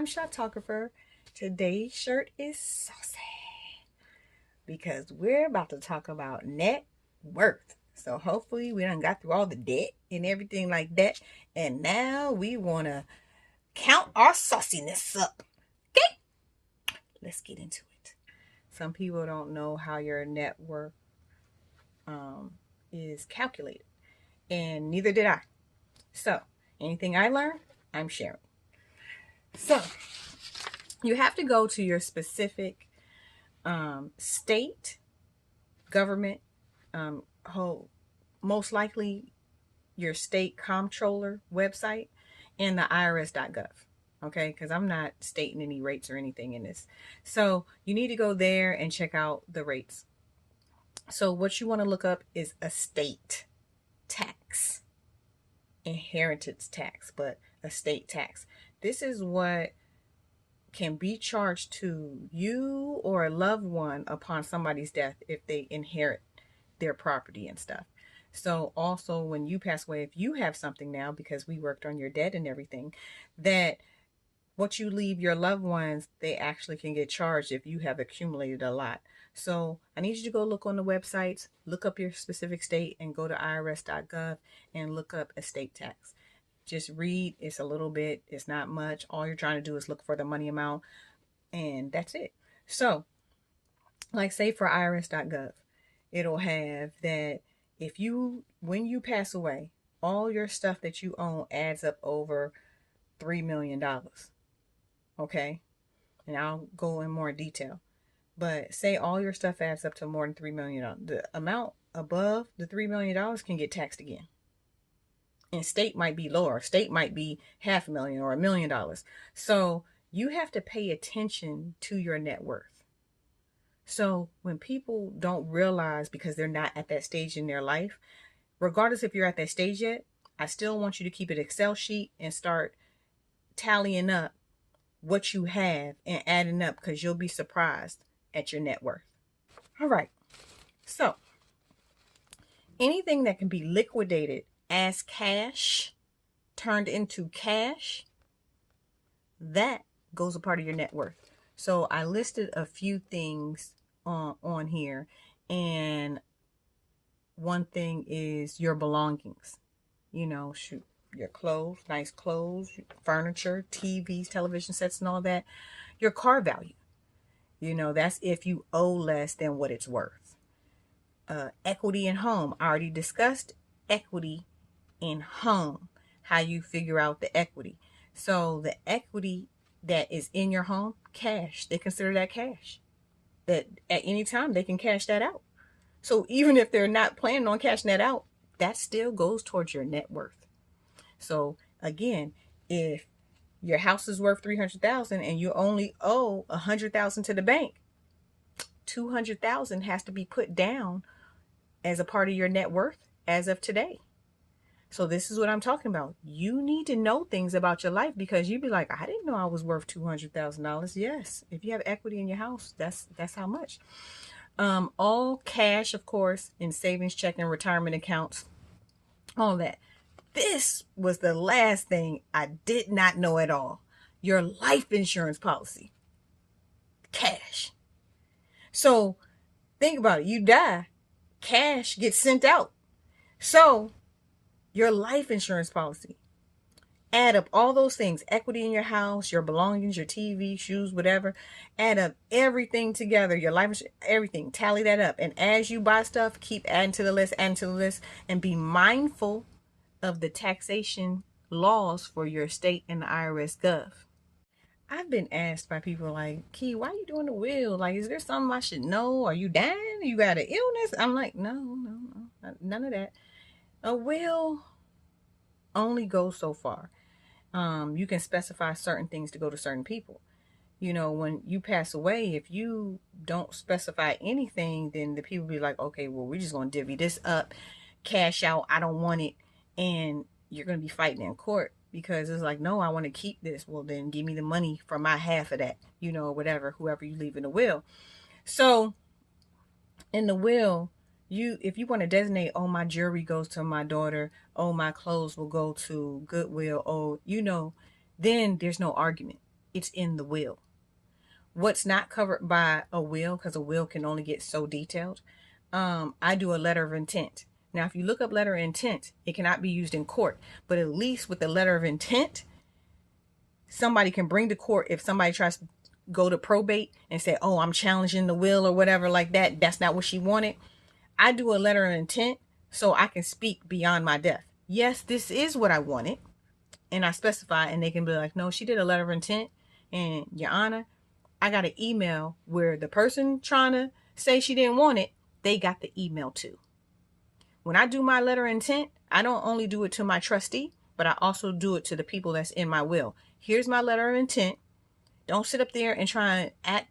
I'm Shoptographer. Today's shirt is saucy because we're about to talk about net worth. So hopefully we done got through all the debt and everything like that. And now we want to count our sauciness up. Okay, let's get into it. Some people don't know how your net worth is calculated, and neither did I. So anything I learned, I'm sharing. So you have to go to your specific state government, most likely your state comptroller website, and the irs.gov. Okay, because I'm not stating any rates or anything in this. So you need to go there and check out the rates. So what you want to look up is estate tax, inheritance tax, but estate tax. This is what can be charged to you or a loved one upon somebody's death if they inherit their property and stuff. So also when you pass away, if you have something now, because we worked on your debt and everything, that what you leave your loved ones, they actually can get charged if you have accumulated a lot. So I need you to go look on the websites, look up your specific state, and go to irs.gov and look up estate tax. Just read. It's a little bit. It's not much. All you're trying to do is look for the money amount, and that's it. So, like say for irs.gov, it'll have that when you pass away, all your stuff that you own adds up over $3 million. Okay? And I'll go in more detail. But say all your stuff adds up to more than $3 million. The amount above the $3 million can get taxed again. And state might be lower. State might be $500,000 or $1 million. So you have to pay attention to your net worth. So when people don't realize because they're not at that stage in their life, regardless if you're at that stage yet, I still want you to keep an Excel sheet and start tallying up what you have and adding up, because you'll be surprised at your net worth. All right. So anything that can be liquidated as cash, turned into cash, that goes a part of your net worth. So I listed a few things on here, and one thing is your belongings. Your clothes, nice clothes, furniture, TVs, television sets, and all that. Your car value. That's if you owe less than what it's worth. Equity in home. I already discussed equity in home, how you figure out the equity. So the equity that is in your home, cash, they consider that cash. That at any time they can cash that out. So even if they're not planning on cashing that out, that still goes towards your net worth. So again, if your house is worth $300,000 and you only owe $100,000 to the bank, $200,000 has to be put down as a part of your net worth as of today. So this is what I'm talking about. You need to know things about your life, because you'd be like, I didn't know I was worth $200,000. Yes, if you have equity in your house, that's how much. All cash, of course, in savings, checking, retirement accounts, all that. This was the last thing I did not know at all. Your life insurance policy, cash. So think about it. You die, cash gets sent out. So your life insurance policy, add up all those things, equity in your house, your belongings, your TV, shoes, whatever, add up everything together, your life insurance, everything, tally that up. And as you buy stuff, keep adding to the list, and be mindful of the taxation laws for your state and the IRS Gov. I've been asked by people like, Key, why are you doing the will? Like, is there something I should know? Are you dying? You got an illness? I'm like, no, none of that. A will only goes so far. You can specify certain things to go to certain people. When you pass away, if you don't specify anything, then the people be like, okay, well, we're just going to divvy this up, cash out, I don't want it. And you're going to be fighting in court, because it's like, no, I want to keep this. Well, then give me the money for my half of that, whatever, whoever you leave in the will. So in the will, if you want to designate, oh, my jewelry goes to my daughter, oh, my clothes will go to Goodwill, then there's no argument. it's in the will. What's not covered by a will, because a will can only get so detailed, I do a letter of intent. Now, if you look up letter of intent, it cannot be used in court, but at least with the letter of intent, somebody can bring to court if somebody tries to go to probate and say, oh, I'm challenging the will or whatever like that. That's not what she wanted. I do a letter of intent so I can speak beyond my death. Yes, this is what I wanted. And I specify, and they can be like, no, she did a letter of intent. And Your Honor, I got an email where the person trying to say she didn't want it, they got the email too. When I do my letter of intent, I don't only do it to my trustee, but I also do it to the people that's in my will. Here's my letter of intent. Don't sit up there and try and act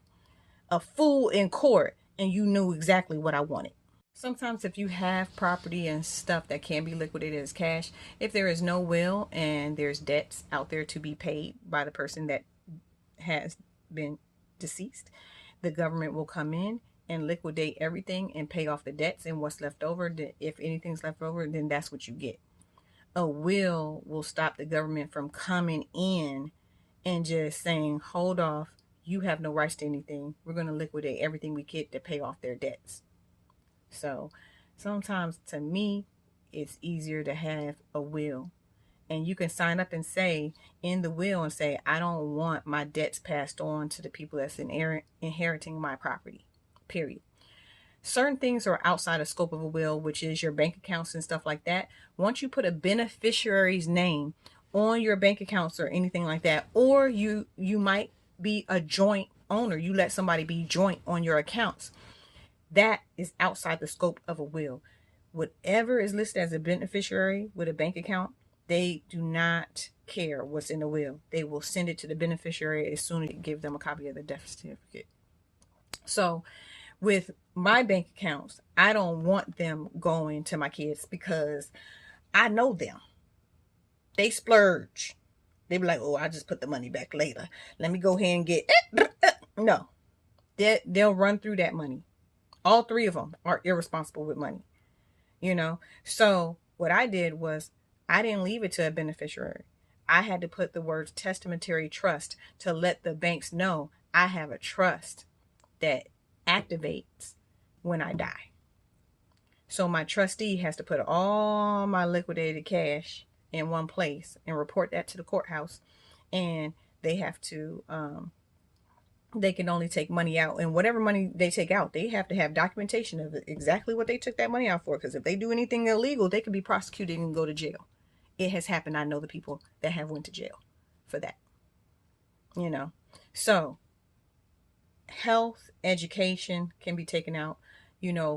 a fool in court and you knew exactly what I wanted. Sometimes if you have property and stuff that can be liquidated as cash, if there is no will and there's debts out there to be paid by the person that has been deceased, the government will come in and liquidate everything and pay off the debts, and what's left over, if anything's left over, then that's what you get. A will stop the government from coming in and just saying, hold off, you have no rights to anything. We're going to liquidate everything we get to pay off their debts. So sometimes, to me, it's easier to have a will. And you can sign up and say in the will and say, I don't want my debts passed on to the people that's inheriting my property, period. Certain things are outside of scope of a will, which is your bank accounts and stuff like that. Once you put a beneficiary's name on your bank accounts or anything like that, or you might be a joint owner, you let somebody be joint on your accounts, that is outside the scope of a will. Whatever is listed as a beneficiary with a bank account, they do not care what's in the will. They will send it to the beneficiary as soon as you give them a copy of the death certificate. So with my bank accounts, I don't want them going to my kids because I know them. They splurge. They be like, oh, I just put the money back later. Let me go ahead and get it. No. They'll run through that money. All three of them are irresponsible with money. So what I did was I didn't leave it to a beneficiary. I had to put the words testamentary trust to let the banks know I have a trust that activates when I die. So my trustee has to put all my liquidated cash in one place and report that to the courthouse. And they have to, they can only take money out, and whatever money they take out, they have to have documentation of exactly what they took that money out for. Because if they do anything illegal, they could be prosecuted and go to jail. It has happened. I know the people that have went to jail for that. So health, education can be taken out,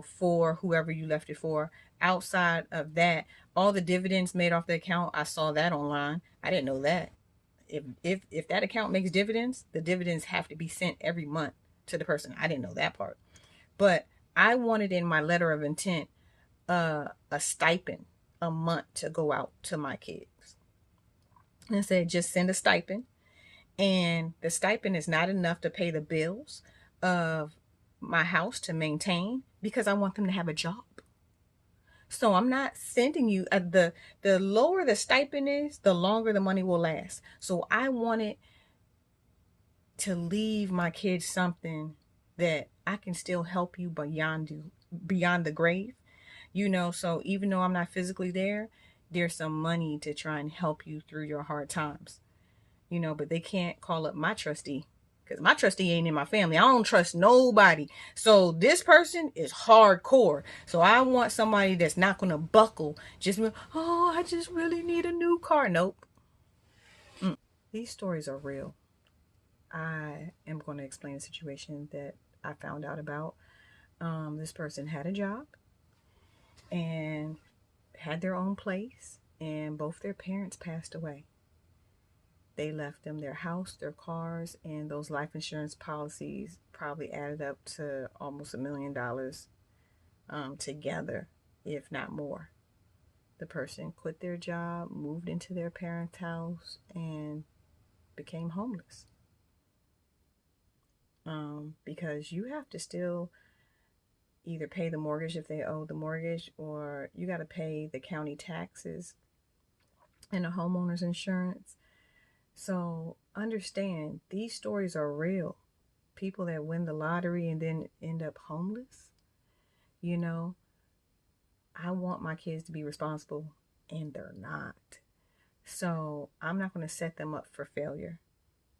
for whoever you left it for. Outside of that, all the dividends made off the account, I saw that online. I didn't know that. If that account makes dividends, the dividends have to be sent every month to the person. I didn't know that part. But I wanted in my letter of intent a stipend a month to go out to my kids. And I said, just send a stipend. And the stipend is not enough to pay the bills of my house to maintain, because I want them to have a job. So I'm not sending you the lower the stipend is, the longer the money will last. So I wanted to leave my kids something that I can still help you beyond the grave. So even though I'm not physically there, there's some money to try and help you through your hard times. But they can't call up my trustee because my trustee ain't in my family. I don't trust nobody. So this person is hardcore. So I want somebody that's not going to buckle. I just really need a new car. Nope. These stories are real. I am going to explain a situation that I found out about. This person had a job and had their own place, and both their parents passed away. They left them their house, their cars, and those life insurance policies probably added up to almost $1 million together, if not more. The person quit their job, moved into their parents' house, and became homeless. Because you have to still either pay the mortgage if they owe the mortgage, or you got to pay the county taxes and the homeowner's insurance. So understand, these stories are real. People that win the lottery and then end up homeless, you know, I want my kids to be responsible, and they're not. So I'm not going to set them up for failure.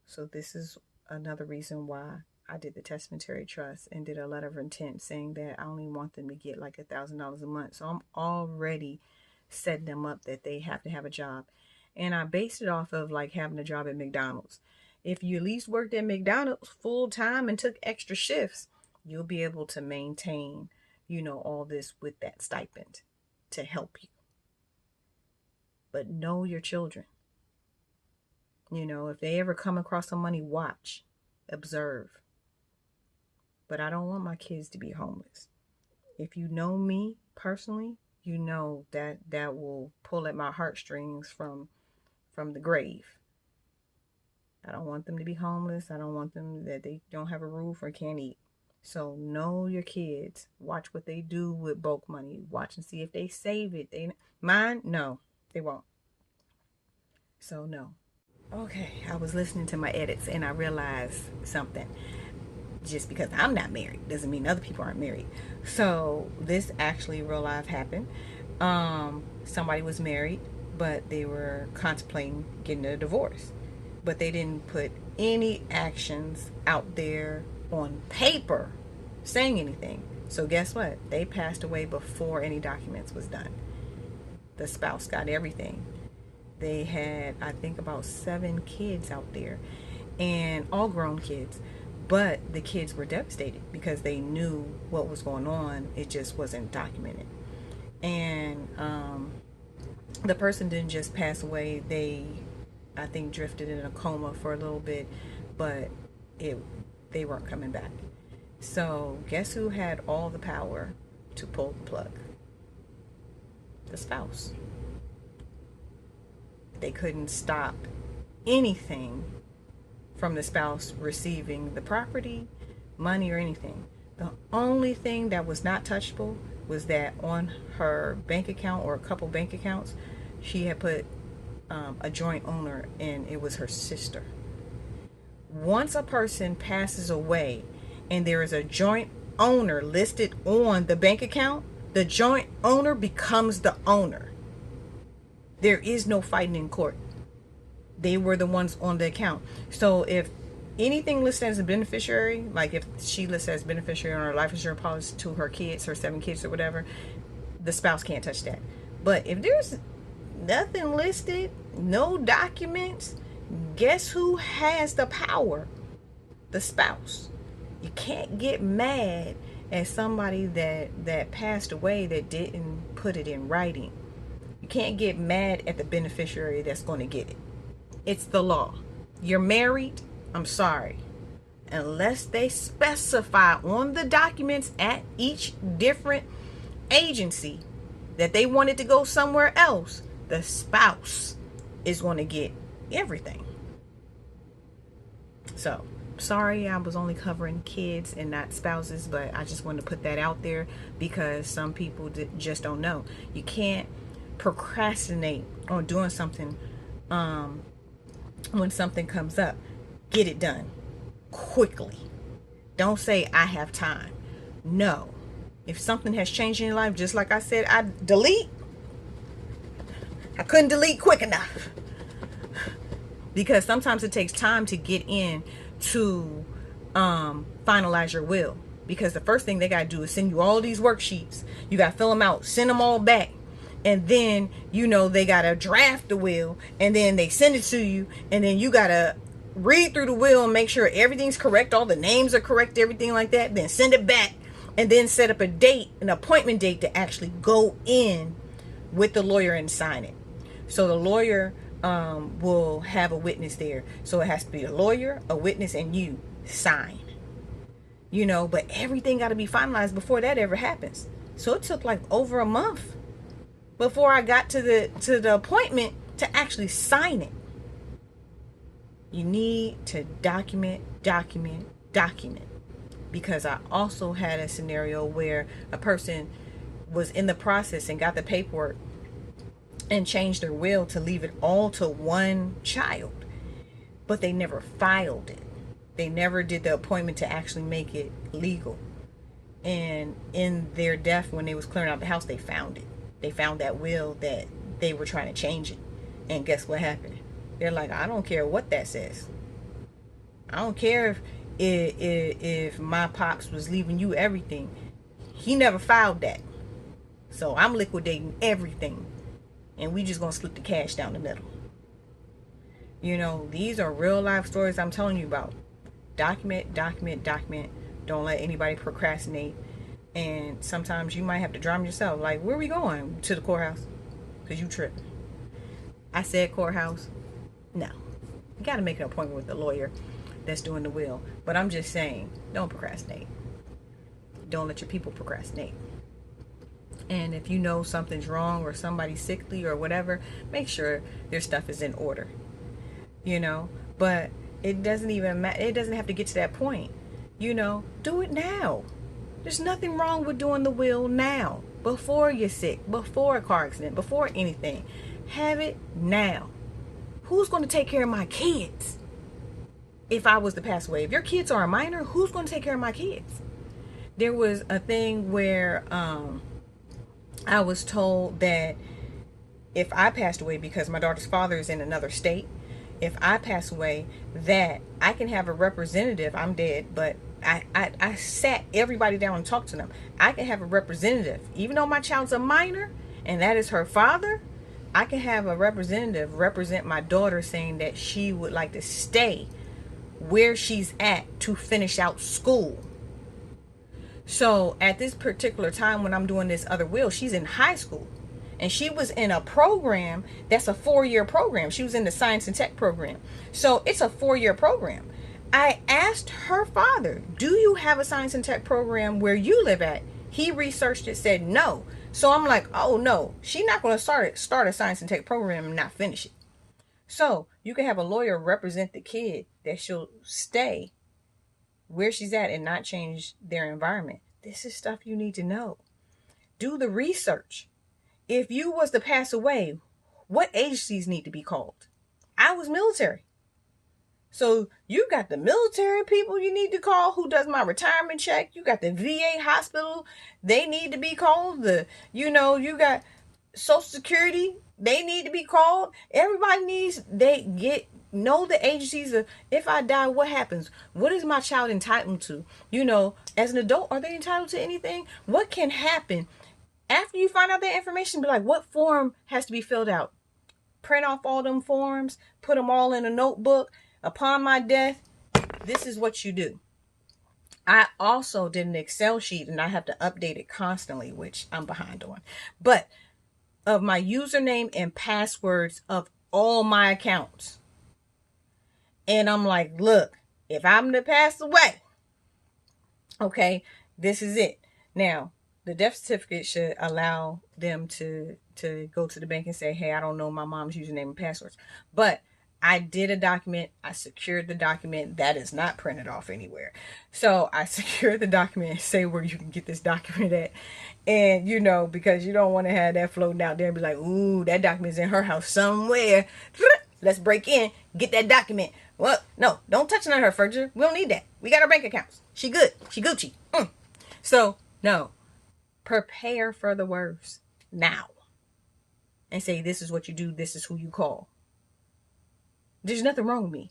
So this is another reason why I did the testamentary trust and did a letter of intent saying that I only want them to get like $1,000 a month. So I'm already setting them up that they have to have a job. And I based it off of like having a job at McDonald's. If you at least worked at McDonald's full time and took extra shifts, you'll be able to maintain, all this with that stipend to help you. But know your children. If they ever come across some money, watch, observe. But I don't want my kids to be homeless. If you know me personally, you know that will pull at my heartstrings from the grave. I don't want them to be homeless. I don't want them that they don't have a roof or can't eat. So know your kids. Watch what they do with bulk money. Watch and see if they save it. Mine? No, they won't. So no. Okay, I was listening to my edits and I realized something. Just because I'm not married doesn't mean other people aren't married. So this actually real life happened. Somebody was married, but they were contemplating getting a divorce. But they didn't put any actions out there on paper saying anything. So guess what? They passed away before any documents was done. The spouse got everything. They had, I think, about 7 kids out there, and all grown kids. But the kids were devastated because they knew what was going on. It just wasn't documented. And the person didn't just pass away. They, I think, drifted in a coma for a little bit, but they weren't coming back. So guess who had all the power to pull the plug? The spouse. They couldn't stop anything from the spouse receiving the property, money, or anything. The only thing that was not touchable was that on her bank account, or a couple bank accounts, she had put a joint owner, and it was her sister. Once a person passes away and there is a joint owner listed on the bank account, the joint owner becomes the owner. There is no fighting in court. They were the ones on the account. So if anything listed as a beneficiary, like if she listed as beneficiary on her life insurance policy to her kids, her 7 kids or whatever, the spouse can't touch that. But if there's nothing listed, no documents, guess who has the power? The spouse. You can't get mad at somebody that passed away that didn't put it in writing. You can't get mad at the beneficiary that's going to get it. It's the law. You're married? I'm sorry. Unless they specify on the documents at each different agency that they wanted to go somewhere else, the spouse is going to get everything. So, sorry I was only covering kids and not spouses, but I just wanted to put that out there because some people just don't know. You can't procrastinate on doing something when something comes up. Get it done quickly. Don't say I have time. No. If something has changed in your life, just like I said, I couldn't delete quick enough, because sometimes it takes time to get in to finalize your will, because the first thing they got to do is send you all these worksheets. You got to fill them out, send them all back. And then, they got to draft the will, and then they send it to you, and then you got to read through the will and make sure everything's correct, all the names are correct, everything like that, then send it back, and then set up a date, an appointment date, to actually go in with the lawyer and sign it. So the lawyer will have a witness there. So it has to be a lawyer, a witness, and you sign. But everything got to be finalized before that ever happens. So it took like over a month before I got to the appointment to actually sign it. You need to document. Because I also had a scenario where a person was in the process and got the paperwork and changed their will to leave it all to one child. but they never filed it. They never did the appointment to actually make it legal. And in their death, when they was clearing out the house, they found it. They found that will that they were trying to change it. And guess what happened? They're like, I don't care what that says. I don't care if my pops was leaving you everything. He never filed that. So I'm liquidating everything. And we just gonna split the cash down the middle. You know, these are real life stories I'm telling you about. Document, document, document. Don't let anybody procrastinate. And sometimes you might have to drown yourself. Like, where are we going? To the courthouse? Because you tripped. I said courthouse. No. You got to make an appointment with the lawyer that's doing the will. But I'm just saying, don't procrastinate. Don't let your people procrastinate. And if you know something's wrong or somebody's sickly or whatever, make sure their stuff is in order. You know, but it doesn't even matter. It doesn't have to get to that point. You know, do it now. There's nothing wrong with doing the will now. Before you're sick, before a car accident, before anything. Have it now. Who's going to take care of my kids if I was to pass away? If your kids are a minor, who's going to take care of my kids? There was a thing where I was told that if I passed away, because my daughter's father is in another state, if I pass away, that I can have a representative. I'm dead, but I sat everybody down and talked to them. I can have a representative, even though my child's a minor and that is her father. I can have a representative represent my daughter, saying that she would like to stay where she's at to finish out school. So at this particular time when I'm doing this other will, she's in high school. And she was in a program that's a 4-year program. She was in the science and tech program. So it's a 4-year program. I asked her father, do you have a science and tech program where you live at? He researched it, said no. So I'm like, oh no, she's not going to start a science and tech program and not finish it. So you can have a lawyer represent the kid that she'll stay where she's at and not change their environment. This is stuff you need to know. Do the research. If you was to pass away, what agencies need to be called? I was military. So you got the military people you need to call who does my retirement check. You got the VA hospital. They need to be called. You got Social Security. They need to be called. Everybody needs, know the agencies of, if I die, what happens? What is my child entitled to? As an adult, are they entitled to anything? What can happen? After you find out that information, be like, what form has to be filled out? Print off all them forms, put them all in a notebook. Upon my death, this is what you do. I also did an Excel sheet, and I have to update it constantly, which I'm behind on. But of my username and passwords of all my accounts. And I'm like, look, if I'm to pass away, okay, this is it. Now, the death certificate should allow them to go to the bank and say, hey, I don't know my mom's username and passwords. But I did a document. I secured the document. That is not printed off anywhere. So I secured the document and say where you can get this document at. And, because you don't want to have that floating out there and be like, ooh, that document's in her house somewhere. Let's break in, get that document. Well, no, don't touch none of her furniture. We don't need that. We got our bank accounts. She good. She Gucci. So, no. Prepare for the worst now. And say, this is what you do. This is who you call. There's nothing wrong with me.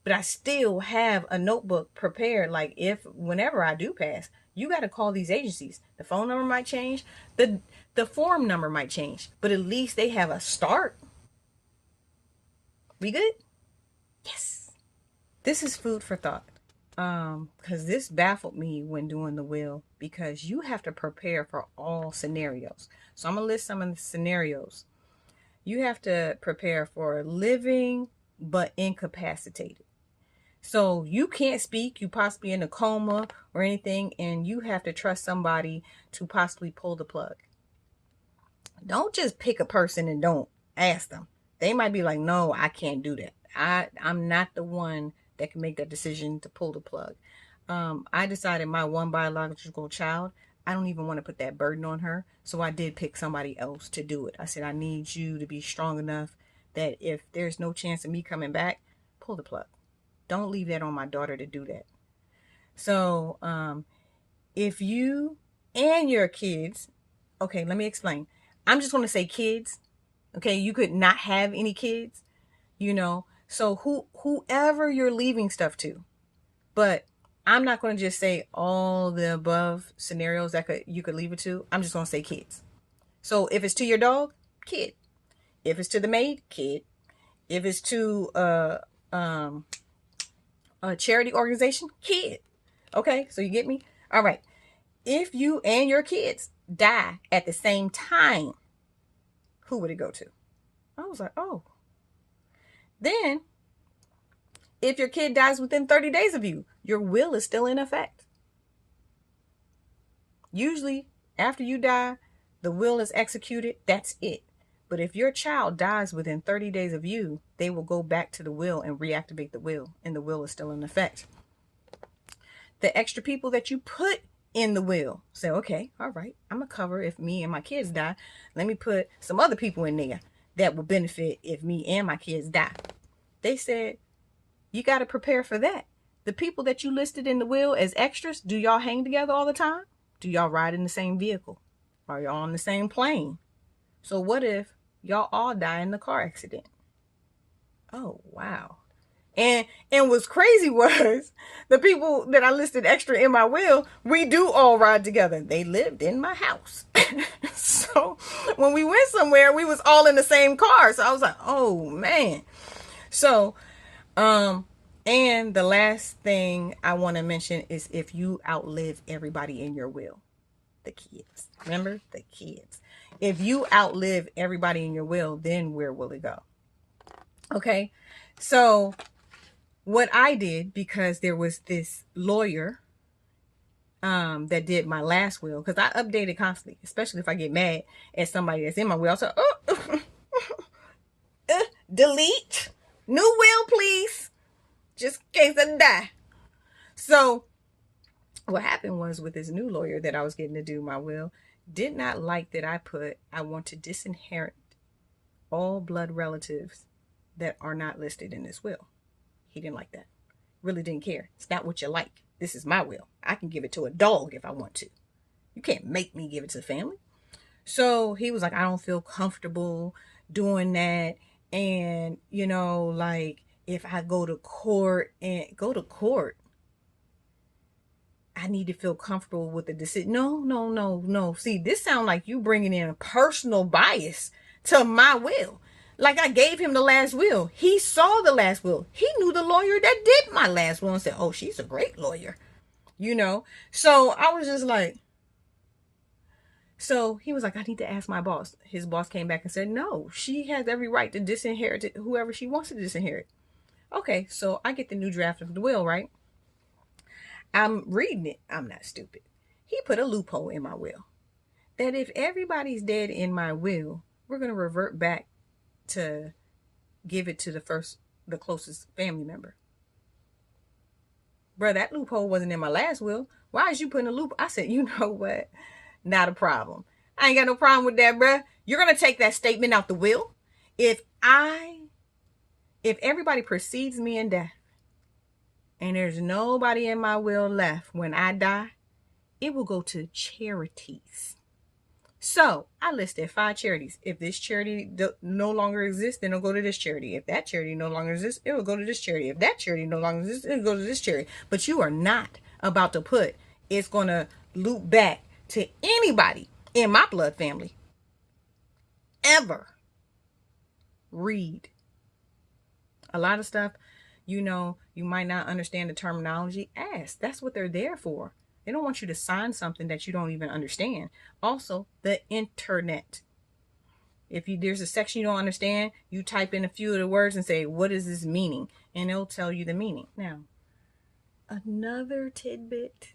But I still have a notebook prepared. Like, whenever I do pass, you got to call these agencies. The phone number might change. The form number might change. But at least they have a start. We good? Yes. This is food for thought. Because this baffled me when doing the will. Because you have to prepare for all scenarios. So I'm going to list some of the scenarios. You have to prepare for living but incapacitated. So you can't speak, you possibly in a coma or anything, and you have to trust somebody to possibly pull the plug. Don't just pick a person and don't ask them. They might be like, no, I can't do that. I'm not the one that can make that decision to pull the plug. I decided my one biological child, I don't even want to put that burden on her. So I did pick somebody else to do it. I said, I need you to be strong enough that if there's no chance of me coming back, pull the plug. Don't leave that on my daughter to do that. So if you and your kids, okay, let me explain. I'm just going to say kids. Okay, you could not have any kids, so whoever you're leaving stuff to. But I'm not going to just say all the above scenarios that you could leave it to. I'm just going to say kids. So if it's to your dog, kid. If it's to the maid, kid. If it's to a charity organization, kid. Okay, so you get me? All right. If you and your kids die at the same time, who would it go to? I was like, oh. Then, if your kid dies within 30 days of you, your will is still in effect. Usually, after you die, the will is executed. That's it. But if your child dies within 30 days of you, they will go back to the will and reactivate the will, and the will is still in effect. The extra people that you put in the will, say, okay, all right, I'm going to cover if me and my kids die. Let me put some other people in there that will benefit if me and my kids die. They said, you got to prepare for that. The people that you listed in the will as extras, do y'all hang together all the time? Do y'all ride in the same vehicle? Are y'all on the same plane? So what if y'all all die in the car accident? Oh, wow. And what's crazy was the people that I listed extra in my will, we do all ride together. They lived in my house. So when we went somewhere, we was all in the same car. So I was like, oh man. So, and the last thing I want to mention is if you outlive everybody in your will, the kids, remember the kids. If you outlive everybody in your will, then where will it go? Okay. So what I did, because there was this lawyer that did my last will, because I update it constantly, especially if I get mad at somebody that's in my will. I say, delete, new will, please, just in case I die. So what happened was, with this new lawyer that I was getting to do my will, did not like that I want to disinherit all blood relatives that are not listed in this will. He didn't like that. Really didn't care. It's not what you like. This is my will. I can give it to a dog if I want to. You can't make me give it to the family. So he was like, I don't feel comfortable doing that. And, like if I go to court, I need to feel comfortable with the decision. No. See, this sounds like you bringing in a personal bias to my will. Like I gave him the last will. He saw the last will. He knew the lawyer that did my last will and said, oh, she's a great lawyer. So I was just like, so he was like, I need to ask my boss. His boss came back and said, no, she has every right to disinherit whoever she wants to disinherit. Okay, so I get the new draft of the will, right? I'm reading it. I'm not stupid. He put a loophole in my will that if everybody's dead in my will, we're going to revert back to give it to the closest family member. Bruh, that loophole wasn't in my last will. Why is you putting a loop? I said, you know what? Not a problem. I ain't got no problem with that, bruh. You're going to take that statement out the will. If everybody precedes me in death and there's nobody in my will left when I die, it will go to charities. So I listed 5 charities. If this charity no longer exists, then it'll go to this charity. If that charity no longer exists, it will go to this charity. If that charity no longer exists, it'll go to this charity. But you are not about to put it's going to loop back to anybody in my blood family. Ever. Read. A lot of stuff, you might not understand the terminology. Ask. That's what they're there for. They don't want you to sign something that you don't even understand. Also, the internet. If there's a section you don't understand, you type in a few of the words and say, what is this meaning? And it'll tell you the meaning. Now, another tidbit,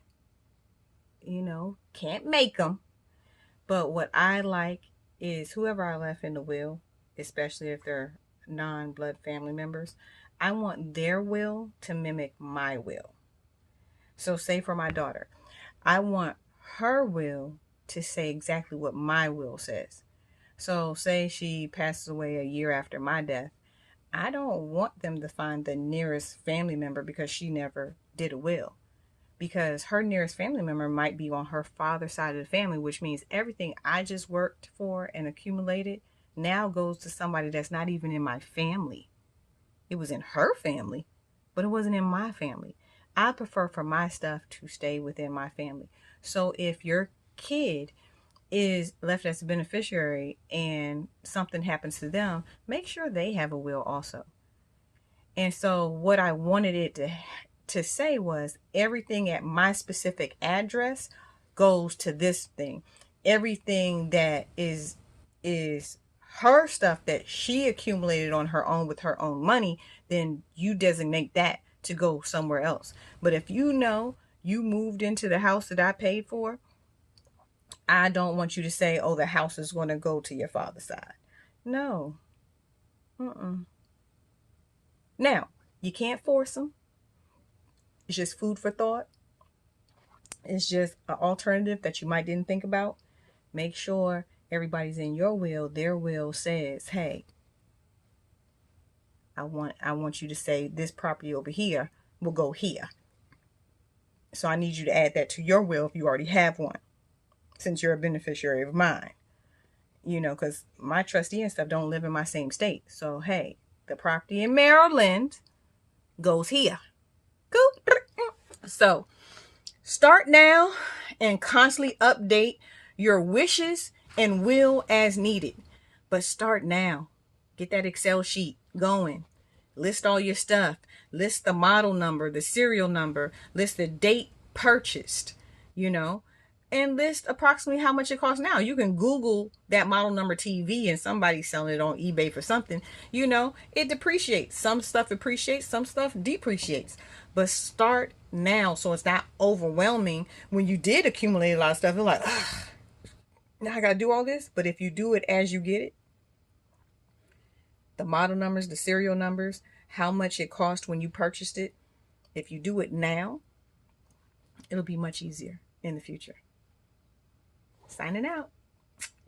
can't make them. But what I like is whoever I left in the will, especially if they're non-blood family members, I want their will to mimic my will. So say for my daughter, I want her will to say exactly what my will says. So say she passes away a year after my death. I don't want them to find the nearest family member because she never did a will. Because her nearest family member might be on her father's side of the family, which means everything I just worked for and accumulated now goes to somebody that's not even in my family. It was in her family, but it wasn't in my family. I prefer for my stuff to stay within my family. So if your kid is left as a beneficiary and something happens to them, make sure they have a will also. And so what I wanted it to say was everything at my specific address goes to this thing. Everything that is her stuff that she accumulated on her own with her own money, then you designate that to go somewhere else. But if you know you moved into the house that I paid for, I don't want you to say, oh, the house is going to go to your father's side. No. Now, you can't force them. It's just food for thought. It's just an alternative that you might didn't think about. Make sure everybody's in your will. Their will says, hey, I want you to say this property over here will go here. So I need you to add that to your will if you already have one, since you're a beneficiary of mine. You know, because my trustee and stuff don't live in my same state. So, hey, the property in Maryland goes here. Cool. So, start now and constantly update your wishes and will as needed. But start now. Get that Excel sheet going. List all your stuff. List the model number, the serial number. List the date purchased, and list approximately how much it costs now. You can Google that model number TV and somebody's selling it on eBay for something. It depreciates. Some stuff appreciates, some stuff depreciates. But start now so it's not overwhelming when you did accumulate a lot of stuff. You're like, now I got to do all this. But if you do it as you get it, the model numbers, the serial numbers, how much it cost when you purchased it, if you do it now, it'll be much easier in the future. Signing out.